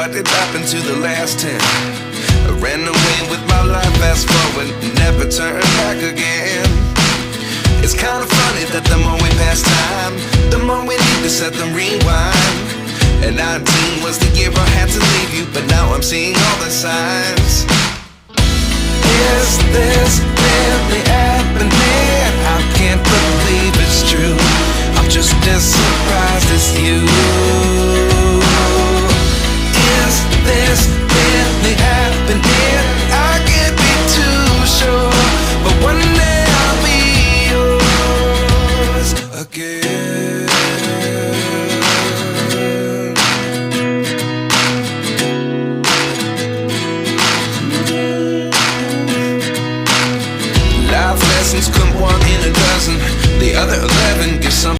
what did happen to the last 10? I ran away with my life, fast forward, never turn back again. It's kind of funny that the more we pass time, the more we need to set them rewind. And 19 was the year I had to leave you, but now I'm seeing all the signs. Is this really happening? I can't believe it's true. I'm just as surprised as you. Is this really happening? I can't be too sure, but one day I'll be yours again. Life lessons come one in a dozen. The other 11 give some